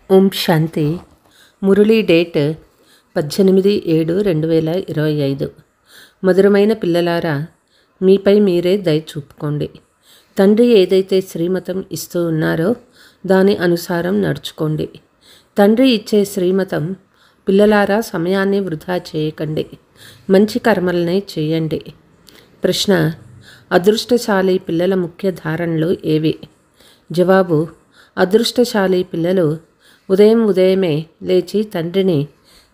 ఓం శాంతి. Murali date 18/7/2025. మధురమైన పిల్లలారా, మీపై మీరే దయ చూపుకోండి. తండ్రి ఏదైతే శ్రీమతం ఇస్తూ ఉన్నారో దాని అనుసారం నడుచుకోండి. తండ్రి ఇచ్చే శ్రీమతం, పిల్లలారా సమయాన్ని వృధా చేయకండి, మంచి కర్మలనే చేయండి. ప్రశ్న: అదృష్టశాలి పిల్లల ముఖ్య ధారణలు ఏవి? జవాబు: అదృష్టశాలి పిల్లలు ఉదయమే లేచి తండ్రిని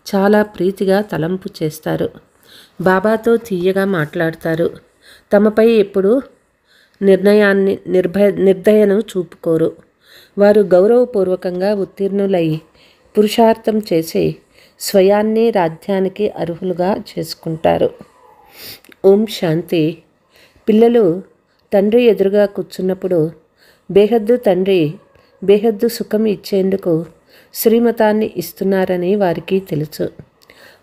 చాలా ప్రీతిగా తలంపు చేస్తారు. బాబాతో తీయగా మాట్లాడతారు. తమపై ఎప్పుడూ నిర్దయను చూపుకోరు. వారు గౌరవపూర్వకంగా ఉత్తీర్ణులై పురుషార్థం చేసి స్వయాన్ని రాజ్యానికి అర్హులుగా చేసుకుంటారు. ఓం శాంతి. పిల్లలు తండ్రి ఎదురుగా కూర్చున్నప్పుడు తండ్రి బేహద్దు సుఖం ఇచ్చేందుకు శ్రీమతాన్ని ఇస్తున్నారని వారికి తెలుసు.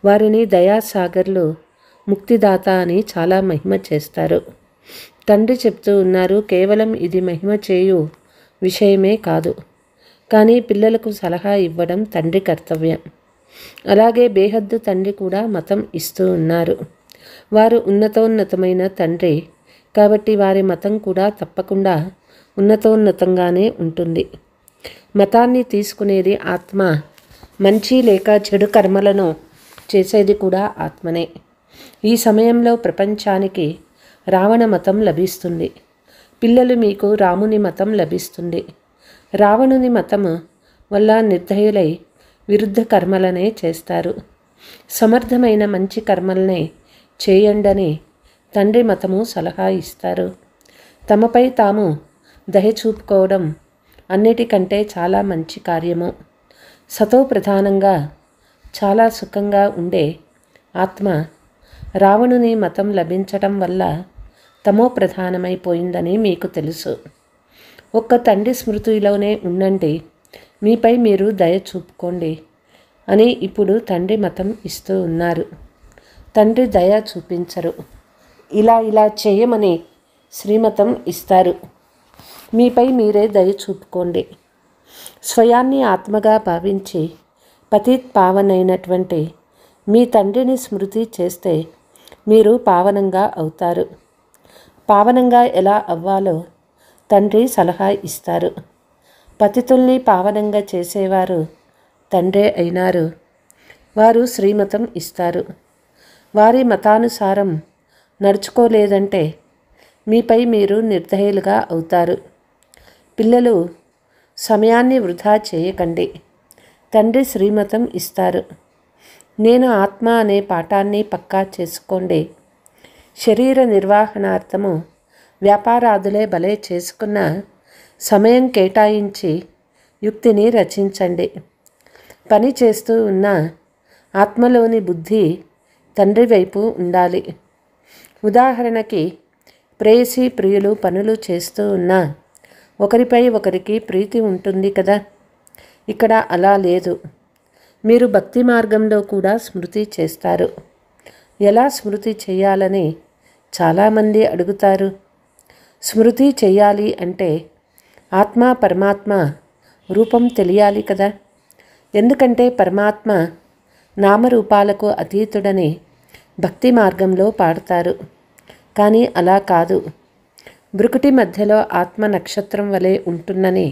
వారిని దయాసాగర్లు, ముక్తిదాత అని చాలా మహిమ చేస్తారు. తండ్రి చెప్తూ ఉన్నారు, కేవలం ఇది మహిమ చేయు విషయమే కాదు, కానీ పిల్లలకు సలహా ఇవ్వడం తండ్రి కర్తవ్యం. అలాగే బేహద్దు తండ్రి కూడా మతం ఇస్తూ ఉన్నారు. వారు ఉన్నతోన్నతమైన తండ్రి కాబట్టి వారి మతం కూడా తప్పకుండా ఉన్నతోన్నతంగానే ఉంటుంది. మతాన్ని తీసుకునేది ఆత్మ. మంచి లేక చెడు కర్మలను చేసేది కూడా ఆత్మనే. ఈ సమయంలో ప్రపంచానికి రావణ మతం లభిస్తుంది. పిల్లలు మీకు రాముని మతం లభిస్తుంది. రావణుని మతము వల్ల నిర్దయులై విరుద్ధ కర్మలనే చేస్తారు. సమర్థమైన మంచి కర్మలనే చేయండని తండ్రి మతము సలహా ఇస్తారు. తమపై తాము దయ చూపుకోవడం అన్నిటికంటే చాలా మంచి కార్యము. సతో ప్రధానంగా చాలా సుఖంగా ఉండే ఆత్మ రావణుని మతం లభించటం వల్ల తమో ప్రధానమైపోయిందని మీకు తెలుసు. ఒక్క తండ్రి స్మృతిలోనే ఉండండి, మీపై మీరు దయ చూపుకోండి అని ఇప్పుడు తండ్రి మతం ఇస్తూ ఉన్నారు. తండ్రి దయ చూపించరు, ఇలా చేయమని శ్రీమతం ఇస్తారు. మీపై మీరే దయ చూపుకోండి. స్వయాన్ని ఆత్మగా భావించి పతిత్ పావనైనటువంటి మీ తండ్రిని స్మృతి చేస్తే మీరు పావనంగా అవుతారు. పావనంగా ఎలా అవ్వాలో తండ్రి సలహా ఇస్తారు. పతితుల్ని పావనంగా చేసేవారు తండ్రే అయినారు. వారు శ్రీమతం ఇస్తారు. వారి మతానుసారం నడుచుకోలేదంటే మీపై మీరు నిర్దయులుగా అవుతారు. పిల్లలు సమయాన్ని వృధా చేయకండి. తండ్రి శ్రీమతం ఇస్తారు. నేను ఆత్మ అనే పాఠాన్ని పక్కా చేసుకోండి. శరీర నిర్వహణార్థము వ్యాపారాదులే భలే చేసుకున్న సమయం కేటాయించి యుక్తిని రచించండి. పని చేస్తూ ఉన్న ఆత్మలోని బుద్ధి తండ్రి వైపు ఉండాలి. ఉదాహరణకి ప్రేయసి ప్రియులు పనులు చేస్తూ ఉన్నా ఒకరిపై ఒకరికి ప్రీతి ఉంటుంది కదా. ఇక్కడ అలా లేదు. మీరు భక్తి మార్గంలో కూడా స్మృతి చేస్తారు. ఎలా స్మృతి చేయాలని చాలామంది అడుగుతారు. స్మృతి చేయాలి అంటే ఆత్మ పరమాత్మ రూపం తెలియాలి కదా. ఎందుకంటే పరమాత్మ నామరూపాలకు అతీతుడని భక్తి మార్గంలో పాడతారు. కానీ అలా కాదు. బ్రుకుటి మధ్యలో ఆత్మ నక్షత్రం వలె ఉంటుందని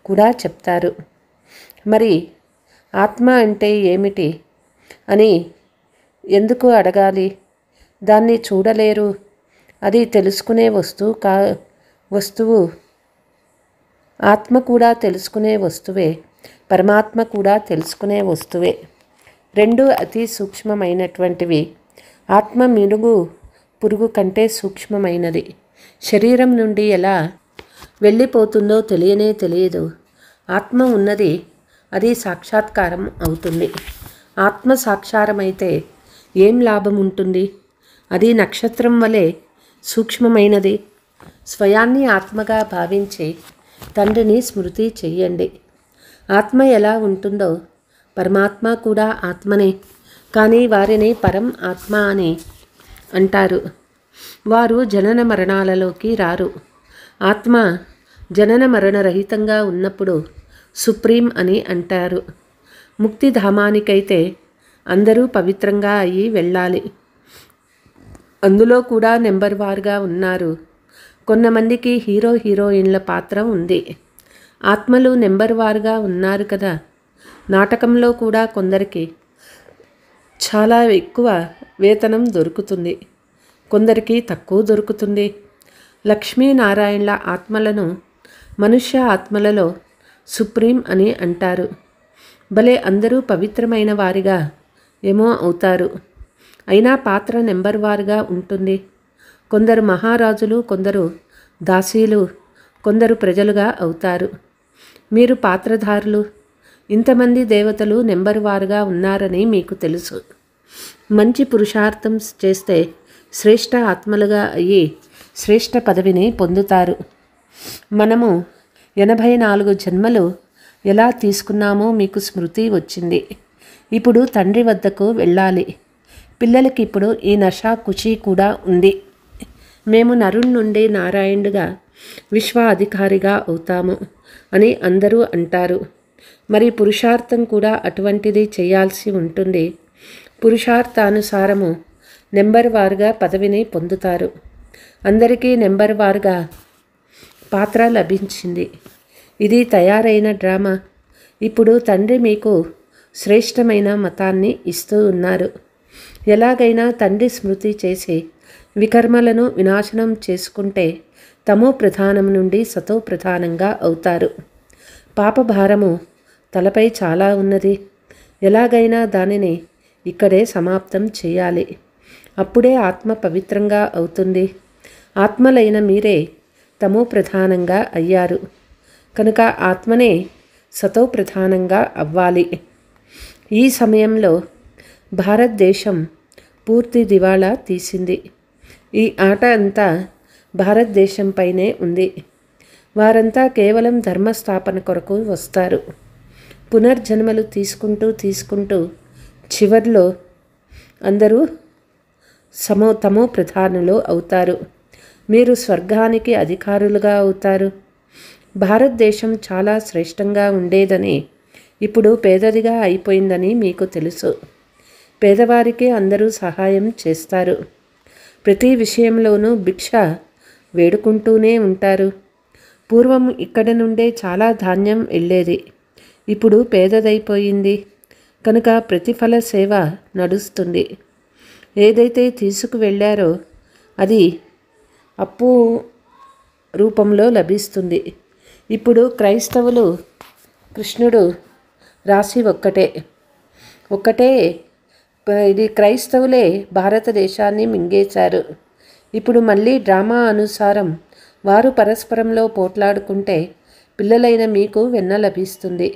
కూడా చెప్తారు. మరి ఆత్మ అంటే ఏమిటి అని ఎందుకు అడగాలి? దాన్ని చూడలేరు. అది తెలుసుకునే వస్తువు. ఆత్మ కూడా తెలుసుకునే వస్తువే, పరమాత్మ కూడా తెలుసుకునే వస్తువే. రెండు అతి సూక్ష్మమైనటువంటివి. ఆత్మ మినుగు పురుగు కంటే సూక్ష్మమైనది. శరీరం నుండి ఎలా వెళ్ళిపోతుందో తెలియదు. ఆత్మ ఉన్నది, అది సాక్షాత్కారం అవుతుంది. ఆత్మ సాక్షారమైతే ఏం లాభం ఉంటుంది? అది నక్షత్రం వలె సూక్ష్మమైనది. స్వయాన్ని ఆత్మగా భావించి తండ్రిని స్మృతి చెయ్యండి. ఆత్మ ఎలా ఉంటుందో పరమాత్మ కూడా ఆత్మనే. కానీ వారిని పరం ఆత్మ అని అంటారు. వారు జనన మరణాలలోకి రారు. ఆత్మ జనన మరణరహితంగా ఉన్నప్పుడు సుప్రీం అని అంటారు. ముక్తిధామానికైతే అందరూ పవిత్రంగా అయ్యి వెళ్ళాలి. అందులో కూడా నెంబర్ వారుగా ఉన్నారు. కొంతమందికి హీరో హీరోయిన్ల పాత్ర ఉంది. ఆత్మలు నెంబర్ వారుగా ఉన్నారు కదా. నాటకంలో కూడా కొందరికి చాలా ఎక్కువ వేతనం దొరుకుతుంది, కొందరికి తక్కువ దొరుకుతుంది. లక్ష్మీనారాయణల ఆత్మలను మనుష్య ఆత్మలలో సుప్రీం అని అంటారు. భలే అందరూ పవిత్రమైన వారిగా ఏమో అవుతారు. అయినా పాత్ర నెంబర్ వారుగా ఉంటుంది. కొందరు మహారాజులు, కొందరు దాసీలు, కొందరు ప్రజలుగా అవుతారు. మీరు పాత్రధారులు. ఇంతమంది దేవతలు నెంబర్ వారుగా ఉన్నారని మీకు తెలుసు. మంచి పురుషార్థం చేస్తే శ్రేష్ఠ ఆత్మలుగా అయ్యి శ్రేష్ఠ పదవిని పొందుతారు. మనము 84 జన్మలు ఎలా తీసుకున్నామో మీకు స్మృతి వచ్చింది. ఇప్పుడు తండ్రి వద్దకు వెళ్ళాలి. పిల్లలకి ఇప్పుడు ఈ నషా కుషి కూడా ఉంది. మేము నరుణ్ నుండి నారాయణుడిగా విశ్వ అధికారిగా అవుతాము అని అందరూ అంటారు. మరి పురుషార్థం కూడా అటువంటిది చేయాల్సి ఉంటుంది. పురుషార్థానుసారము నెంబర్ వారుగా పదవిని పొందుతారు. అందరికీ నెంబర్ వారుగా పాత్ర లభించింది. ఇది తయారైన డ్రామా. ఇప్పుడు తండ్రి మీకు శ్రేష్టమైన మతాన్ని ఇస్తూ ఉన్నారు. ఎలాగైనా తండ్రి స్మృతి చేసి వికర్మలను వినాశనం చేసుకుంటే తమో ప్రధానం నుండి సతో ప్రధానంగా అవుతారు. పాపభారము తలపై చాలా ఉన్నది. ఎలాగైనా దానిని ఇక్కడే సమాప్తం చేయాలి. అప్పుడే ఆత్మ పవిత్రంగా అవుతుంది. ఆత్మలైన మీరే తమో ప్రధానంగా అయ్యారు కనుక ఆత్మనే సతో ప్రధానంగా అవ్వాలి. ఈ సమయంలో భారతదేశం పూర్తి దివాళా తీసింది. ఈ ఆట అంతా భారతదేశంపైనే ఉంది. వారంతా కేవలం ధర్మస్థాపన కొరకు వస్తారు. పునర్జన్మలు తీసుకుంటూ చివర్లో అందరూ తమో ప్రధానులు అవుతారు. మీరు స్వర్గానికి అధికారులుగా అవుతారు. భారతదేశం చాలా శ్రేష్టంగా ఉండేదని ఇప్పుడు పేదదిగా అయిపోయిందని మీకు తెలుసు. పేదవారికి అందరూ సహాయం చేస్తారు. ప్రతి విషయంలోనూ భిక్ష వేడుకుంటూనే ఉంటారు. పూర్వం ఇక్కడ నుండే చాలా ధాన్యం వెళ్ళేది. ఇప్పుడు పేదదైపోయింది కనుక ప్రతిఫల సేవ నడుస్తుంది. ఏదైతే తీసుకువెళ్ళారో అది అప్పు రూపంలో లభిస్తుంది. ఇప్పుడు క్రైస్తవులు కృష్ణుడు రాశి ఒక్కటే ఇది క్రైస్తవులే భారతదేశాన్ని మింగేశారు. ఇప్పుడు మళ్ళీ డ్రామా అనుసారం వారు పరస్పరంలో పోట్లాడుకుంటే పిల్లలైన మీకు వెన్న లభిస్తుంది.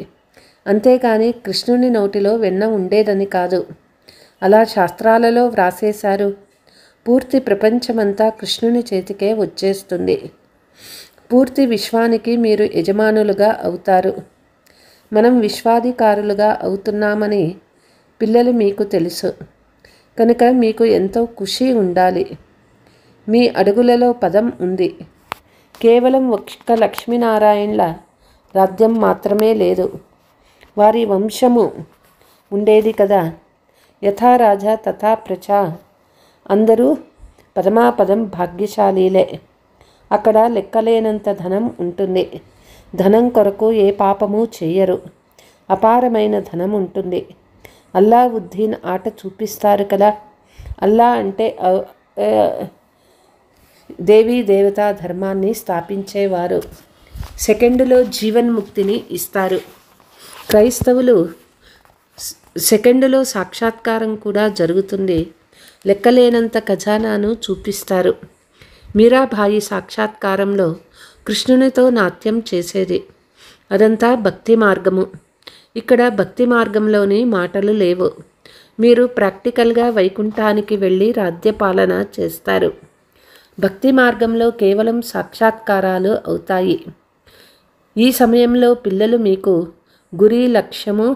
అంతేకాని కృష్ణుని నోటిలో వెన్న ఉండేదని కాదు. అలా శాస్త్రాలలో వ్రాసేశారు. పూర్తి ప్రపంచమంతా కృష్ణుని చేతికే వచ్చేస్తుంది. పూర్తి విశ్వానికి మీరు యజమానులుగా అవుతారు. మనం విశ్వాధికారులుగా అవుతున్నామని పిల్లలు మీకు తెలుసు కనుక మీకు ఎంతో ఖుషి ఉండాలి. మీ అడుగులలో పదం ఉంది. కేవలం ఒక్క లక్ష్మీనారాయణల రాజ్యం మాత్రమే లేదు. వారి వంశము ఉండేది కదా. యథా రాజా తథా ప్రజా. అందరూ పదమాపదం భాగ్యశాలీలే. అక్కడ లెక్కలేనంత ధనం ఉంటుంది. ధనం కొరకు ఏ పాపము చెయ్యరు. అపారమైన ధనం ఉంటుంది. అల్లావుద్దీన్ ఆట చూపిస్తారు కదా. అల్లా అంటే దేవీ దేవతా ధర్మాన్ని స్థాపించేవారు. సెకండులో జీవన్ముక్తిని ఇస్తారు. క్రైస్తవులు సెకండులో సాక్షాత్కారం కూడా జరుగుతుంది. లెక్కలేనంత ఖజానాను చూపిస్తారు. మీరాబాయి సాక్షాత్కారంలో కృష్ణునితో నాట్యం చేసేది. అదంతా భక్తి మార్గము. ఇక్కడ భక్తి మార్గంలోని మాటలు లేవు. మీరు ప్రాక్టికల్గా వైకుంఠానికి వెళ్ళి రాజ్యపాలన చేస్తారు. భక్తి మార్గంలో కేవలం సాక్షాత్కారాలు అవుతాయి. ఈ సమయంలో పిల్లలు మీకు గురి లక్ష్యము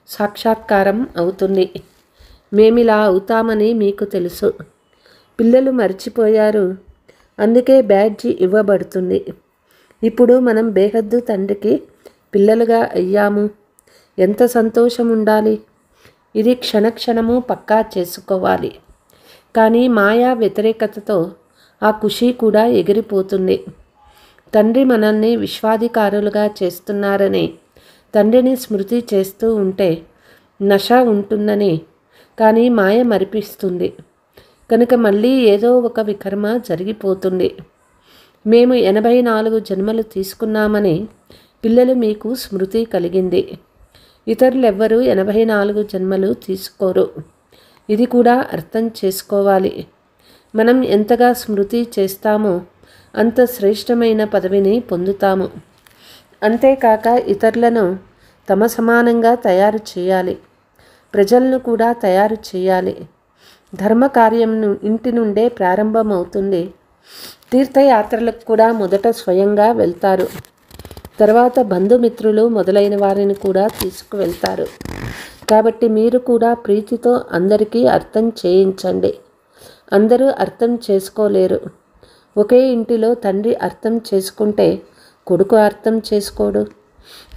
సాక్షాత్కారం అవుతుంది. మేమిలా అవుతామని మీకు తెలుసు. పిల్లలు మర్చిపోయారు. అందుకే బ్యాడ్జి ఇవ్వబడుతుంది. ఇప్పుడు మనం బేహద్దు తండ్రికి పిల్లలుగా అయ్యాము. ఎంత సంతోషం ఉండాలి. ఇది క్షణక్షణము పక్కా చేసుకోవాలి. కానీ మాయా వ్యతిరేకతతో ఆ ఖుషీ కూడా ఎగిరిపోతుంది. తండ్రి మనల్ని విశ్వాధికారులుగా చేస్తున్నారని తండ్రిని స్మృతి చేస్తూ ఉంటే నష ఉంటుందని కానీ మాయ మరిపిస్తుంది. కనుక మళ్ళీ ఏదో ఒక వికర్మ జరిగిపోతుంది. మేము 84 జన్మలు తీసుకున్నామని పిల్లలు మీకు స్మృతి కలిగింది. ఇతరులెవ్వరూ 84 జన్మలు తీసుకోరు. ఇది కూడా అర్థం చేసుకోవాలి. మనం ఎంతగా స్మృతి చేస్తామో అంత శ్రేష్టమైన పదవిని పొందుతాము. అంతేకాక ఇతరులను తమ సమానంగా తయారు చేయాలి. ప్రజలను కూడా తయారు చేయాలి. ధర్మకార్యం ఇంటి నుండే ప్రారంభమవుతుంది. తీర్థయాత్రలకు కూడా మొదట స్వయంగా వెళ్తారు. తర్వాత బంధుమిత్రులు మొదలైన వారిని కూడా తీసుకువెళ్తారు. కాబట్టి మీరు కూడా ప్రీతితో అందరికీ అర్థం చేయించండి. అందరూ అర్థం చేసుకోలేరు. ఒకే ఇంటిలో తండ్రి అర్థం చేసుకుంటే కొడుకు అర్థం చేసుకోడు.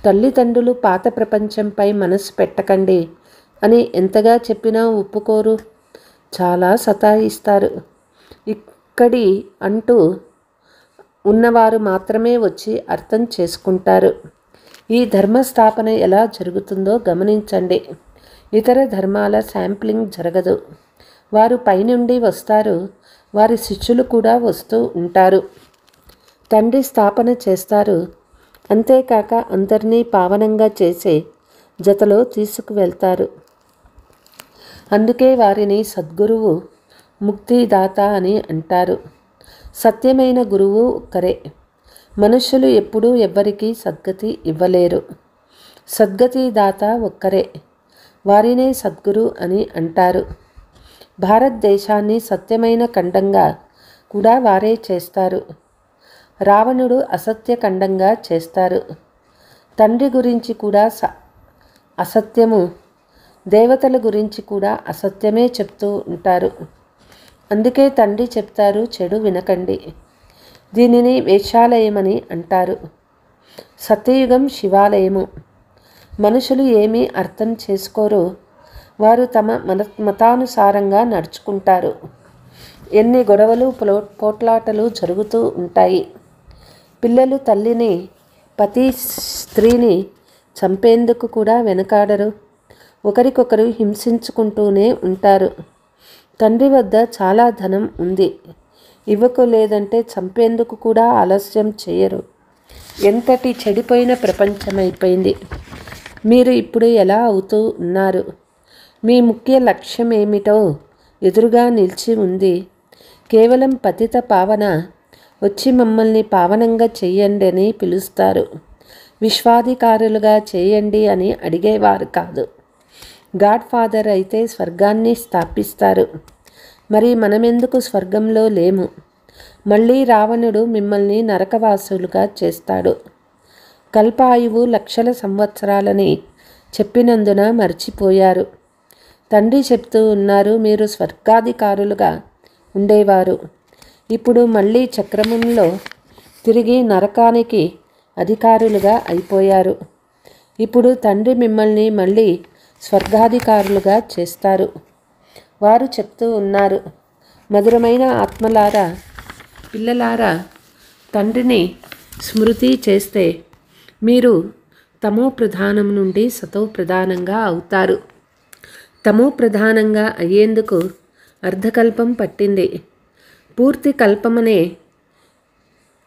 తల్లిదండ్రులు పాత ప్రపంచంపై మనసు పెట్టకండి అని ఎంతగా చెప్పినా ఒప్పుకోరు. చాలా సతాయిస్తారు. ఇక్కడి అంటూ ఉన్నవారు మాత్రమే వచ్చి అర్థం చేసుకుంటారు. ఈ ధర్మస్థాపన ఎలా జరుగుతుందో గమనించండి. ఇతర ధర్మాల శాంప్లింగ్ జరగదు. వారు పైనుండి వస్తారు. వారి శిష్యులు కూడా వస్తూ ఉంటారు. తండ్రి స్థాపన చేస్తారు. అంతేకాక అందరినీ పావనంగా చేసే జతలో తీసుకువెళ్తారు. అందుకే వారిని సద్గురువు, ముక్తిదాత అని అంటారు. సత్యమైన గురువు ఒక్కరే. మనుష్యులు ఎప్పుడూ ఎవ్వరికీ సద్గతి ఇవ్వలేరు. సద్గతి దాత ఒక్కరే. వారినే సద్గురు అని అంటారు. భారతదేశాన్ని సత్యమైన ఖండంగా కూడా వారే చేస్తారు. రావణుడు అసత్య ఖండంగా చేస్తారు. తండ్రి గురించి కూడా అసత్యము, దేవతల గురించి కూడా అసత్యమే చెప్తూ ఉంటారు. అందుకే తండ్రి చెప్తారు, చెడు వినకండి. దీనిని వేశ్యాలయమని అంటారు. సత్యయుగం శివాలయము. మనుషులు ఏమీ అర్థం చేసుకోరు. వారు తమ మతానుసారంగా నడుచుకుంటారు. ఎన్ని గొడవలు పోట్లాటలు జరుగుతూ ఉంటాయి. పిల్లలు తల్లిని, పతి స్త్రీని చంపేందుకు కూడా వెనకాడరు. ఒకరికొకరు హింసించుకుంటూనే ఉంటారు. తండ్రి వద్ద చాలా ధనం ఉంది. ఇవ్వలేదంటే చంపేందుకు కూడా ఆలస్యం చేయరు. ఎంతటి చెడిపోయిన ప్రపంచమైపోయింది. మీరు ఇప్పుడు ఎలా అవుతూ ఉన్నారు? మీ ముఖ్య లక్ష్యం ఏమిటో ఎదురుగా నిలిచి ఉంది. కేవలం పతిత పావన వచ్చి మమ్మల్ని పావనంగా చెయ్యండి అని పిలుస్తారు. విశ్వాధికారులుగా చేయండి అని అడిగేవారు కాదు. గాడ్ ఫాదర్ అయితే స్వర్గాన్ని స్థాపిస్తారు. మరి మనమెందుకు స్వర్గంలో లేము? మళ్ళీ రావణుడు మిమ్మల్ని నరకవాసులుగా చేస్తాడు. కల్పాయువు లక్షల సంవత్సరాలని చెప్పినందున మర్చిపోయారు. తండ్రి చెప్తూ ఉన్నారు, మీరు స్వర్గాధికారులుగా ఉండేవారు. ఇప్పుడు మళ్ళీ చక్రమంలో తిరిగి నరకానికి అధికారులుగా అయిపోయారు. ఇప్పుడు తండ్రి మిమ్మల్ని మళ్ళీ స్వర్గాధికారులుగా చేస్తారు. వారు చెప్తూ ఉన్నారు, మధురమైన ఆత్మలారా, పిల్లలారా, తండ్రిని స్మృతి చేస్తే మీరు తమో ప్రధానం నుండి సతో ప్రధానంగా అవుతారు. తమో ప్రధానంగా అయ్యేందుకు అర్ధకల్పం పట్టింది. పూర్తి కల్పమనే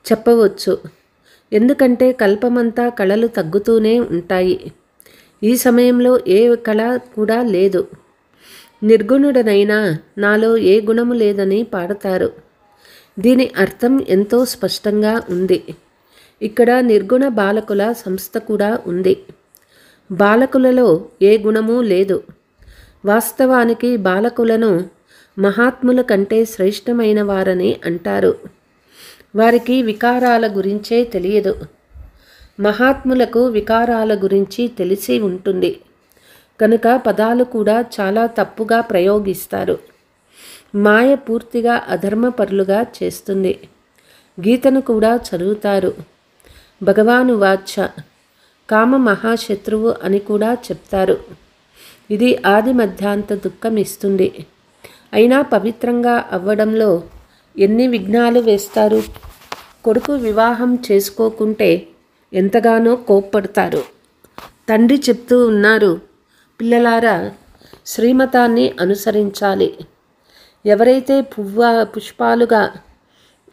చెప్పవచ్చు. ఎందుకంటే కల్పమంతా కళలు తగ్గుతూనే ఉంటాయి. ఈ సమయంలో ఏ కళ కూడా లేదు. నిర్గుణుడనైనా నాలో ఏ గుణము లేదని పాడతారు. దీని అర్థం ఎంతో స్పష్టంగా ఉంది. ఇక్కడ నిర్గుణ బాలకుల సంస్థ కూడా ఉంది. బాలకులలో ఏ గుణమూ లేదు. వాస్తవానికి బాలకులను మహాత్ముల కంటే శ్రేష్టమైన వారని అంటారు. వారికి వికారాల గురించే తెలియదు. మహాత్ములకు వికారాల గురించి తెలిసి ఉంటుంది. కనుక పదాలు కూడా చాలా తప్పుగా ప్రయోగిస్తారు. మాయ పూర్తిగా అధర్మపరులుగా చేస్తుంది. గీతను కూడా చదువుతారు. భగవాను వాచ కామ మహాశత్రువు అని కూడా చెప్తారు. ఇది ఆది మధ్యాంత దుఃఖం ఇస్తుంది. అయినా పవిత్రంగా అవ్వడంలో ఎన్ని విఘ్నాలు వేస్తారు. కొడుకు వివాహం చేసుకోకుంటే ఎంతగానో కోప్పడతారు. తండ్రి చెప్తూ ఉన్నారు, పిల్లలారా శ్రీమతాన్ని అనుసరించాలి. ఎవరైతే పుష్పాలుగా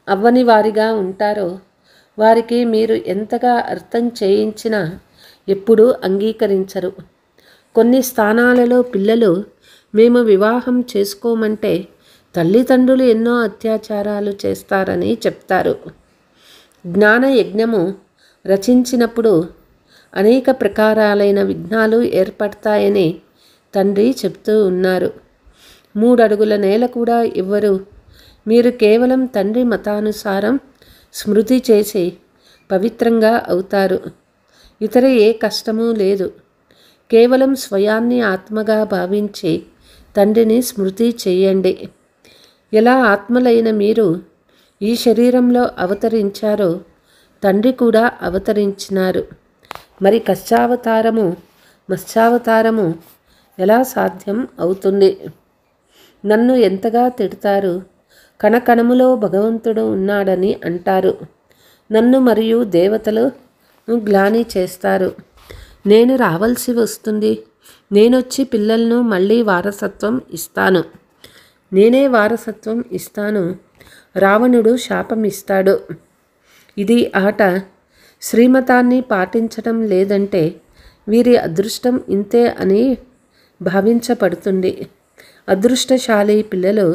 అవ్వని వారిగా ఉంటారో వారికి మీరు ఎంతగా అర్థం చేయించినా ఎప్పుడూ అంగీకరించరు. కొన్ని స్థానాలలో పిల్లలు మేము వివాహం చేసుకోమంటే తల్లిదండ్రులు ఎన్నో అత్యాచారాలు చేస్తారని చెప్తారు. జ్ఞాన యజ్ఞము రచించినప్పుడు అనేక ప్రకారాలైన విఘ్నాలు ఏర్పడతాయని తండ్రి చెప్తూ ఉన్నారు. 3 అడుగుల నేల కూడా ఇవ్వరు. మీరు కేవలం తండ్రి మతానుసారం స్మృతి చేసి పవిత్రంగా అవుతారు. ఇతర ఏ కష్టమూ లేదు. కేవలం స్వయాన్ని ఆత్మగా భావించి తండ్రిని స్మృతి చేయండి. ఎలా ఆత్మలైన మీరు ఈ శరీరంలో అవతరించారో తండ్రి కూడా అవతరించినారు. మరి కష్టావతారము మత్స్యావతారము ఎలా సాధ్యం అవుతుంది? నన్ను ఎంతగా తిడతారు. కణకణములో భగవంతుడు ఉన్నాడని అంటారు. నన్ను మరియు దేవతలు గ్లాని చేస్తారు. నేను రావాల్సి వస్తుంది. నేనొచ్చి పిల్లలను మళ్ళీ వారసత్వం ఇస్తాను. నేనే వారసత్వం ఇస్తాను. రావణుడు శాపం ఇస్తాడు. ఇది ఆట. శ్రీమతాన్ని పాటించడం లేదంటే వీరి అదృష్టం ఇంతే అని భావించబడుతుంది. అదృష్టశాలి పిల్లలు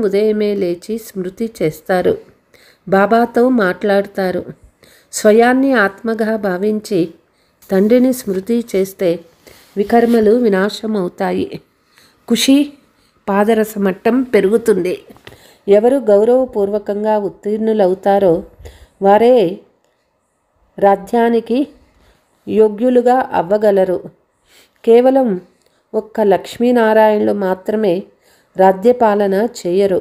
ఉదయమే లేచి స్మృతి చేస్తారు. బాబాతో మాట్లాడతారు. స్వయాన్ని ఆత్మగా భావించి తండ్రిని స్మృతి చేస్తే వికర్మలు వినాశమవుతాయి. ఖుషి పాదరస మట్టం పెరుగుతుంది. ఎవరు గౌరవపూర్వకంగా ఉత్తీర్ణులవుతారో వారే రాజ్యానికి యోగ్యులుగా అవ్వగలరు. కేవలం ఒక్క లక్ష్మీనారాయణులు మాత్రమే రాజ్యపాలన చేయరు.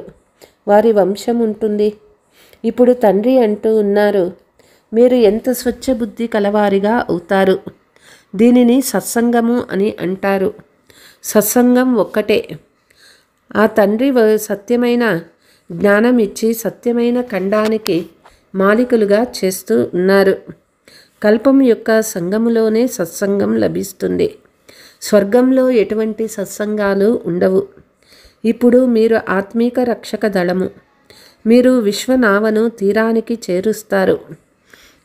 వారి వంశం ఉంటుంది. ఇప్పుడు తండ్రి అంటూ ఉన్నారు, మీరు ఎంత స్వచ్ఛబుద్ధి కలవారిగా అవుతారు. దీనిని సత్సంగము అని అంటారు. సత్సంగం ఒక్కటే. ఆ తండ్రి సత్యమైన జ్ఞానం ఇచ్చి సత్యమైన ఖండానికి మాలికలుగా చేస్తూ ఉన్నారు. కల్పం యొక్క సంగములోనే సత్సంగం లభిస్తుంది. స్వర్గంలో ఎటువంటి సత్సంగాలు ఉండవు. ఇప్పుడు మీరు ఆత్మీక రక్షక దళము. మీరు విశ్వనావను తీరానికి చేరుస్తారు.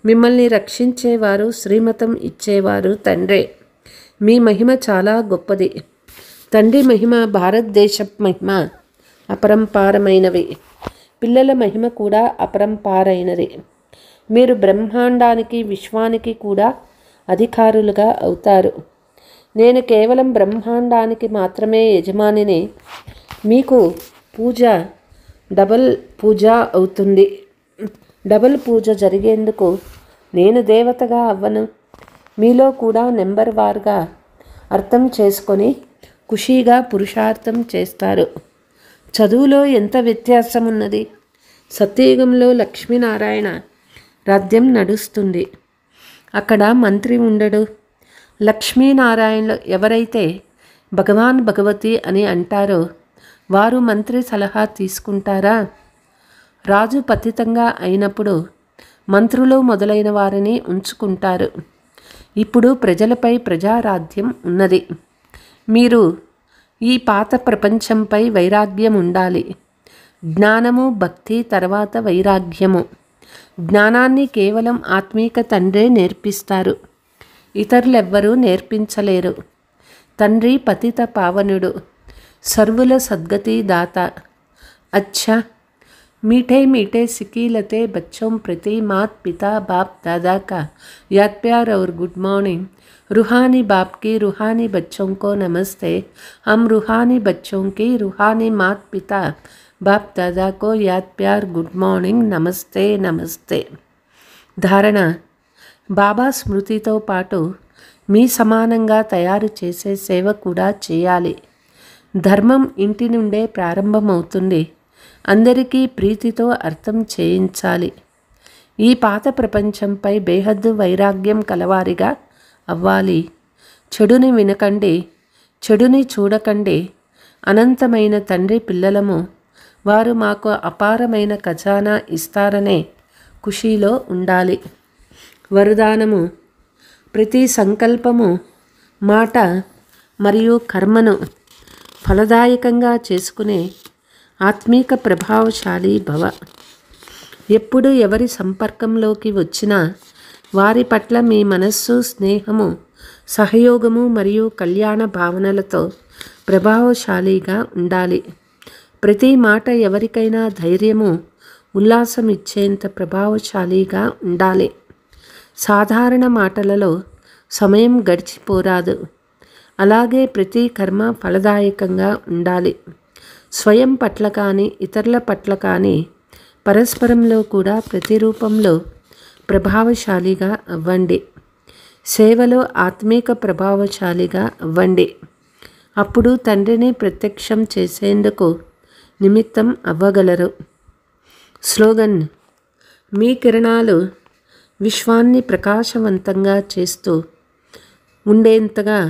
మిమ్మల్ని రక్షించేవారు, శ్రీమతం ఇచ్చేవారు తండ్రే. మీ మహిమ చాలా గొప్పది. తండ్రి మహిమ, భారతదేశ మహిమ అపరంపారమైనవి. పిల్లల మహిమ కూడా అపరంపారైనది. మీరు బ్రహ్మాండానికి, విశ్వానికి కూడా అధికారులుగా అవుతారు. నేను కేవలం బ్రహ్మాండానికి మాత్రమే యజమానిని. మీకు పూజ డబల్ పూజ అవుతుంది. డబల్ పూజ జరిగేందుకు నేను దేవతగా అవ్వను. మీలో కూడా నెంబర్ వార్గా అర్థం చేసుకొని ఖుషీగా పురుషార్థం చేస్తారు. చదువులో ఎంత వ్యత్యాసం ఉన్నది. సత్యయుగంలో లక్ష్మీనారాయణ రాజ్యం నడుస్తుంది. అక్కడ మంత్రి ఉండడు. లక్ష్మీనారాయణలు ఎవరైతే భగవాన్ భగవతి అని అంటారో వారు మంత్రి సలహా తీసుకుంటారా? రాజు పతితంగా అయినప్పుడు మంత్రులు మొదలైన వారిని ఉంచుకుంటారు. ఇప్పుడు ప్రజలపై ప్రజారాధ్యం ఉన్నది. మీరు ఈ పాత ప్రపంచంపై వైరాగ్యం ఉండాలి. జ్ఞానము, భక్తి, తర్వాత వైరాగ్యము. జ్ఞానాన్ని కేవలం ఆత్మీక తండ్రే నేర్పిస్తారు. ఇతరులెవ్వరూ నేర్పించలేరు. తండ్రి పతిత పావనుడు, సర్వుల సద్గతి దాత. अच्छा मीठे मीठे सिकीलते बच्चों प्रति मात पिता बाप दादा का याद प्यार और गुड मॉर्निंग। रूहानी बाप की रूहानी बच्चों को नमस्ते। हम रूहानी बच्चों की रूहानी मात पिता बाप दादा को याद प्यार गुड मॉर्निंग नमस्ते नमस्ते। ధారణ: బాబా స్మృతితో పాటు మీ సమానంగా తయారు చేసే సేవ కూడా చేయాలి. ధర్మం ఇంటి నుండే ప్రారంభమవుతుంది. అందరికీ ప్రీతితో అర్థం చేయించాలి. ఈ పాత ప్రపంచంపై బేహద్దు వైరాగ్యం కలవారిగా అవ్వాలి. చెడుని వినకండి, చెడుని చూడకండి. అనంతమైన తండ్రి పిల్లలము. వారు మాకు అపారమైన ఖజానా ఇస్తారనే ఖుషీలో ఉండాలి. వరదానము: ప్రతి సంకల్పము, మాట మరియు కర్మను ఫలదాయకంగా చేసుకునే ఆత్మీక ప్రభావశాలి భవ. ఎప్పుడు ఎవరి సంపర్కంలోకి వచ్చినా వారి పట్ల మీ మనస్సు స్నేహము, సహయోగము మరియు కళ్యాణ భావనలతో ప్రభావశాలిగా ఉండాలి. ప్రతి మాట ఎవరికైనా ధైర్యము, ఉల్లాసం ఇచ్చేంత ప్రభావశాలిగా ఉండాలి. సాధారణ మాటలలో సమయం గడిచిపోరాదు. అలాగే ప్రతి కర్మ ఫలదాయకంగా ఉండాలి. స్వయం పట్ల కానీ ఇతరుల పట్ల కానీ పరస్పరంలో కూడా ప్రతిరూపంలో ప్రభావశాలిగా అవ్వండి. సేవలో ఆత్మీక ప్రభావశాలిగా అవ్వండి. అప్పుడు తండ్రిని ప్రత్యక్షం చేసేందుకు నిమిత్తం అవ్వగలరు. స్లోగన్: మీ కిరణాలు విశ్వాన్ని ప్రకాశవంతంగా చేస్తూ ఉండేంతగా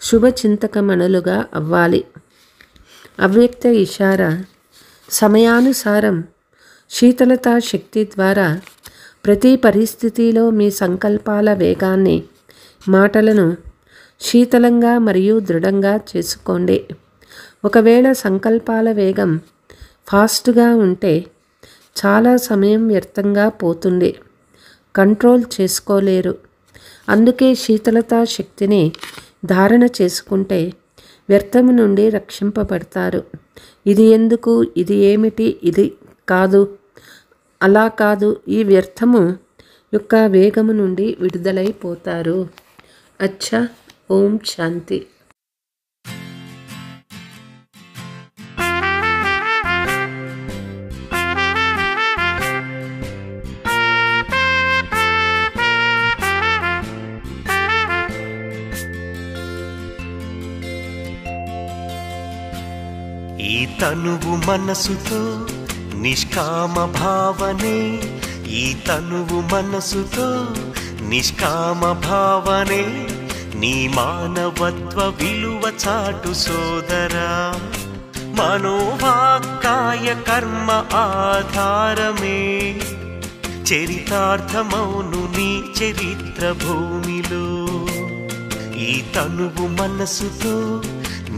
శుభచింతకమణులుగా అవ్వాలి. అవ్యక్త ఇషారా: సమయానుసారం శీతలతా శక్తి ద్వారా ప్రతి పరిస్థితిలో మీ సంకల్పాల వేగాన్ని, మాటలను శీతలంగా మరియు దృఢంగా చేసుకోండి. ఒకవేళ సంకల్పాల వేగం ఫాస్ట్గా ఉంటే చాలా సమయం వ్యర్థంగా పోతుంది. కంట్రోల్ చేసుకోలేరు. అందుకే శీతలతా శక్తిని ధారణ చేసుకుంటే వ్యర్థము నుండి రక్షింపబడతారు. ఇది ఎందుకు, ఇది ఏమిటి, ఇది కాదు, అలా కాదు, ఈ వ్యర్థము యొక్క వేగము నుండి విడుదలైపోతారు. అచ్చా. ఓం శాంతి. ఈ తనువు మనసుతో నిష్కామ భావనే, ఈ తనువు మనసుతో నిష్కామ భావనే, నీ మానవత్వ విలువ చాటు సోదరా. మనోవాక్కాయ కర్మ ఆధారమే చరితార్థమౌను నీ చరిత్ర భూమిలో. ఈ తనువు మనసుతో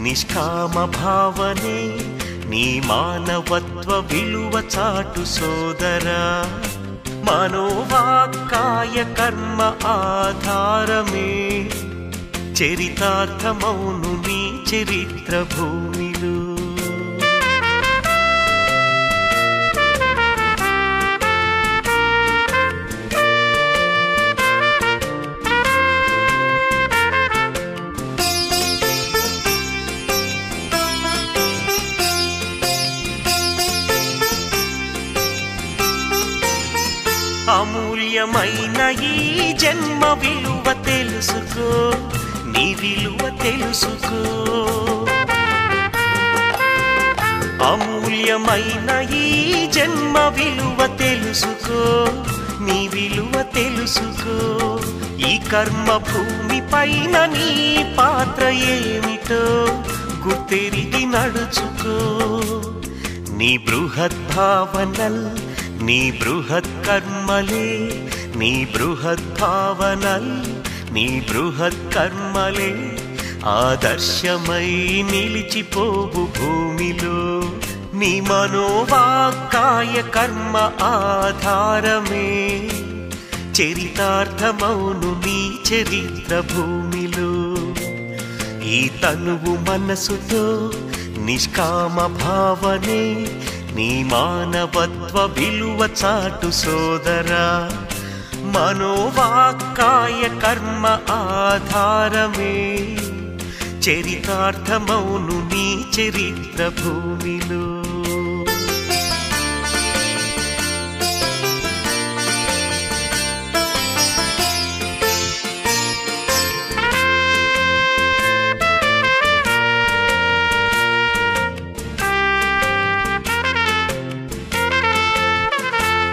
నిష్కామ భావనే, నీ మానవత్వ విలువ చాటు సోదరా. మనోవాక్కాయ కర్మ ఆధారమే చరితార్థమౌను నీ చరిత్ర భూమిలో. అమూల్యమైన ఈ జన్మ విలువ తెలుసుకో, నీ విలువ తెలుసుకో. అమూల్యమైన ఈ జన్మ విలువ తెలుసుకో, నీ విలువ తెలుసుకో. ఈ కర్మ భూమి పైన నీ పాత్ర ఏమిటో గుర్తెరిగి నడుచుకో. నీ బృహద్భావనల్, నీ బృహత్ కర్మలే, నీ బృహత్ భావనల్, నీ బృహత్ కర్మలే ఆదర్శమై నిలిచిపోవు భూమిలో. నీ మనోవాక్కాయ కర్మ ఆధారమే చరితార్థమౌను నీ చరిత్ర భూమిలో. ఈ తనువు మనసుతో నిష్కామ భావనే, నీ మానవత్వ విలువ చాటు సోదరా. మనోవాక్కాయ కర్మ ఆధారమే చరితార్థమౌను నీ చరిత్ర భూమిలో.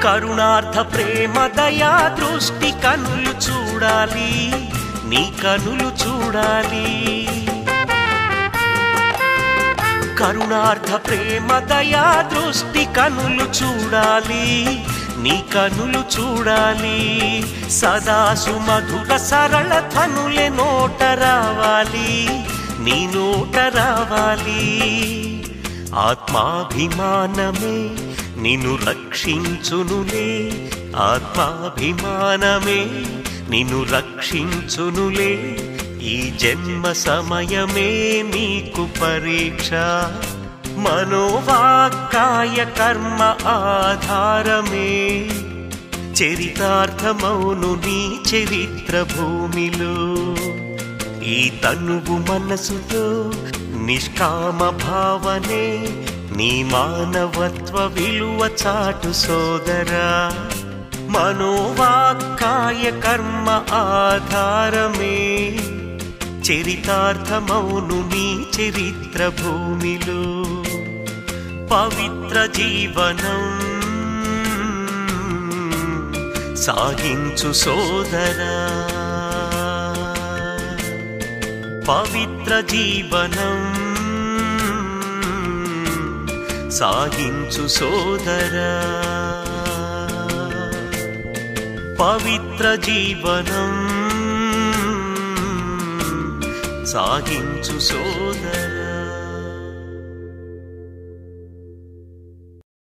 కరుణార్థ ప్రేమ దయా దృష్టి కనులు చూడాలి, నీ కనులు చూడాలి. కరుణార్థ ప్రేమ దయా దృష్టి కనులు చూడాలి, నీ కనులు చూడాలి. సదా సుమధుర సరళ ధ్వనులే నోట రావాలి, నీ నోట రావాలి. ఆత్మాభిమానమే నిన్ను రక్షించునులే, ఆత్మాభిమానమే నిన్ను రక్షించునులే. ఈ జన్మ సమయమే నీకు పరీక్ష, మనోవాక్కాయ కర్మ ఆధారమే చరితార్థమౌను నీ చరిత్ర భూమిలో. ఈ తనువు మనసుతో నిష్కామ భావనే నీ మానవత్వ విలువ చాటు సోదరా. మనోవాక్కాయ కర్మ ఆధారమే చరితార్థమౌను నీ చరిత్ర భూమిలో. పవిత్ర జీవనం సాగించు సోదరా, పవిత్ర జీవనం సాగించు సోదరా, పవిత్ర జీవనం సాగించు సోదరా.